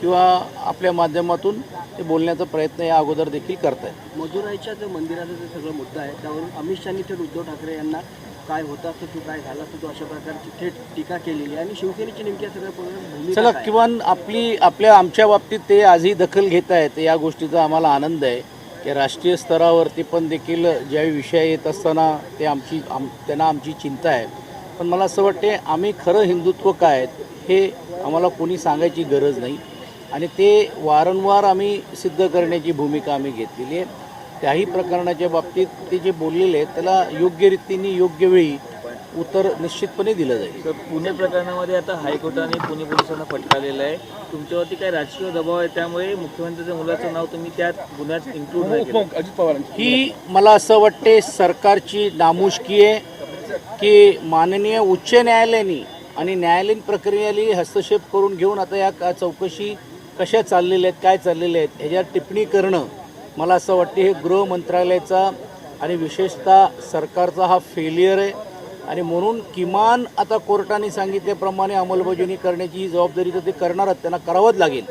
किंवा आपल्या माध्यमातून ते बोलण्याचा प्रयत्न या अगोदर देखील करतायत। मदुराईच्या जो मंदिराचा जो सगळा मुद्दा आहे त्यावरून अमित शहानी थेट उद्धव ठाकरे यांना काय होता असतो तू काय झाला असतो अशा प्रकारची थेट टीका केलेली आहे आणि शिवसेनेची नेमकी सगळ्या भूमिका चला काय? किमान आमच्या बाबतीत ते आजही दखल घेत आहेत, या गोष्टीचा आम्हाला आनंद आहे की राष्ट्रीय स्तरावरती पण देखील ज्यावेळी विषय येत असताना ते त्यांना आमची चिंता आहे। पण मला असं वाटते आम्ही खरं हिंदुत्व काय हे आम्हाला कोणी सांगायची गरज नाही आणि ते वारंवार आम्ही सिद्ध करण्याची भूमिका आम्ही घेतलेली आहे। त्याही प्रकरणाच्या बाबतीत ते जे बोललेले आहेत त्याला योग्य रीतीने योग्य वेळी उत्तर निश्चितपणे दिलं जाईल। तर पुणे प्रकरणामध्ये आता हायकोर्टाने पुणे पोलिसांना फटकारलेलं आहे, तुमच्यावरती काय राजकीय दबाव आहे त्यामुळे मुख्यमंत्र्यांच्या मुलाचं नाव तुम्ही त्यात गुन्ह्यात इन्क्लूड नाही केलं? अजित पवारांची ही मला असं वाटते सरकारची नामुष्की आहे की माननीय उच्च न्यायालयाने आणि न्यायालयीन प्रक्रियेला हस्तक्षेप करून घेऊन आता या चौकशी कशा चाललेल्या आहेत काय चाललेल्या आहेत ह्याच्यावर टिप्पणी करणं मला असं वाटते हे गृह मंत्रालयाचा आणि विशेषतः सरकारचा हा फेलियर आहे आणि म्हणून किमान आता कोर्टाने सांगितल्याप्रमाणे अंमलबजावणी करण्याची ही जबाबदारी तर ते करणारच, त्यांना करावंच लागेल।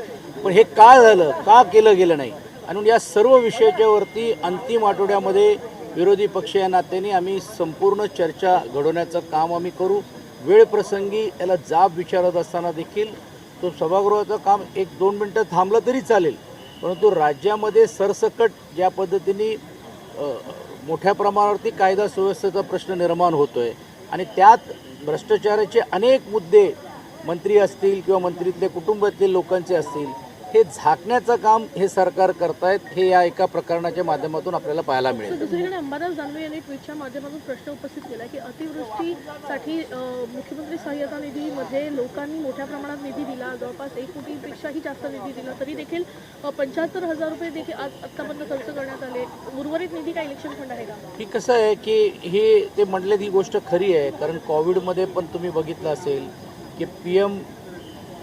पण हे का झालं, का केलं गेलं नाही आणि या सर्व विषयाच्यावरती अंतिम आठवड्यामध्ये विरोधी पक्ष या नात्याने आम्ही संपूर्ण चर्चा घडवण्याचं काम आम्ही करू। वेळ प्रसंगी याला जाब विचारत असताना देखील तो सभागृहाचं काम 1-2 मिनटं थांबलं तरी चालेल, परंतु राज्यामध्ये सरसकट ज्या पद्धतीने मोठ्या प्रमाणावरती कायदा सुव्यवस्थेचा प्रश्न निर्माण होतो आहे आणि त्यात भ्रष्टाचाराचे अनेक मुद्दे मंत्री असतील किंवा मंत्रीतल्या कुटुंबातील लोकांचे असतील हे झाकण्याचं काम हे सरकार करतायत, हे या एका प्रकरणाच्या माध्यमातून आपल्याला पाहायला मिळेल। दुसरीकडे अंबादास दानवे यांनी ट्विटच्या माध्यमातून प्रश्न उपस्थित केला की अतिवृष्टीसाठी मुख्यमंत्री सहाय्यता निधीमध्ये लोकांनी मोठ्या प्रमाणात निधी दिला, जवळपास 1 कोटीपेक्षाही जास्त निधी दिला, तरी देखील 75,000 रुपये देखील आत्तापर्यंत खर्च करण्यात आले। उर्वरित निधी काय इलेक्शन फंड आहे का? ही कसं आहे की हे ते म्हटले ही गोष्ट खरी आहे, कारण कोविडमध्ये पण तुम्ही बघितलं असेल की PM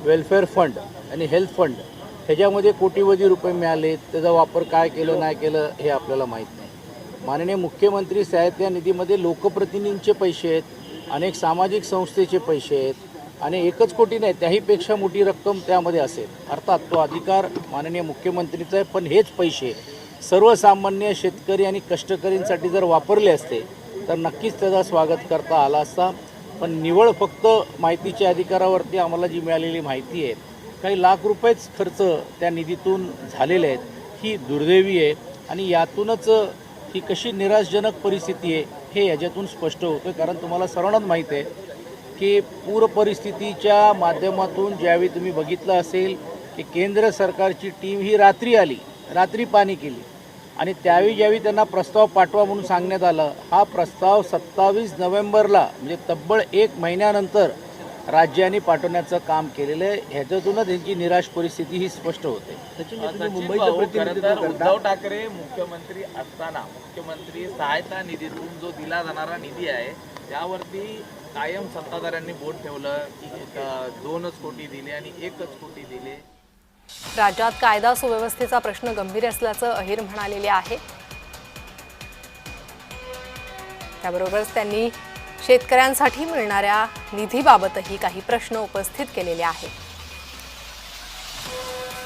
वेलफेअर फंड आणि हेल्थ फंड ह्याच्यामध्ये कोटीवधी रुपये मिळाले, त्याचा वापर काय केलं नाही केलं हे आपल्याला माहीत नाही। माननीय मुख्यमंत्री सहायता निधीमध्ये लोकप्रतिनिधींचे पैसे आहेत, अनेक सामाजिक संस्थेचे पैसे आहेत आणि 1 कोटी नाही त्याहीपेक्षा मोठी रक्कम त्यामध्ये असेल। अर्थात तो अधिकार माननीय मुख्यमंत्रीचा आहे, पण हेच पैसे सर्वसामान्य शेतकरी आणि कष्टकरींसाठी जर वापरले असते तर नक्कीच त्याचा स्वागत करता आला असता। पण निवळ फक्त माहितीच्या अधिकारावरती आम्हाला जी मिळालेली माहिती आहे काही लाख रुपयेच खर्च त्या निधीतून झालेले आहेत, ही दुर्दैवी आहे आणि यातूनच ही कशी निराशजनक परिस्थिती आहे हे याच्यातून स्पष्ट होतं। कारण तुम्हाला सर्वांनाच माहीत आहे की पूर परिस्थितीच्या माध्यमातून ज्यावेळी तुम्ही बघितलं असेल की केंद्र सरकारची टीम ही रात्री आली, रात्री पाणी केली आणि त्यावेळी ज्यावेळी त्यांना प्रस्ताव पाठवा म्हणून सांगण्यात आलं, हा प्रस्ताव 27 नोव्हेंबरला म्हणजे तब्बल 1 महिन्यानंतर राज्याने पाठवण्याचं काम केलेलं आहे। ह्याच्यातूनच त्यांची निराश परिस्थिती ही स्पष्ट होते। उद्धव ठाकरे मुख्यमंत्री असताना मुख्यमंत्री सहायता निधीतून जो दिला जाणारा निधी आहे त्यावरती कायम सत्ताधाऱ्यांनी बोट ठेवलं की 2च कोटी दिले आणि 1च कोटी दिले। राज्यात कायदा सुव्यवस्थेचा प्रश्न गंभीर असल्याचं अहिर म्हणालेले आहे। त्याबरोबरच त्यांनी शेतकऱ्यांसाठी मिळणाऱ्या निधीबाबतही काही प्रश्न उपस्थित केलेले आहेत।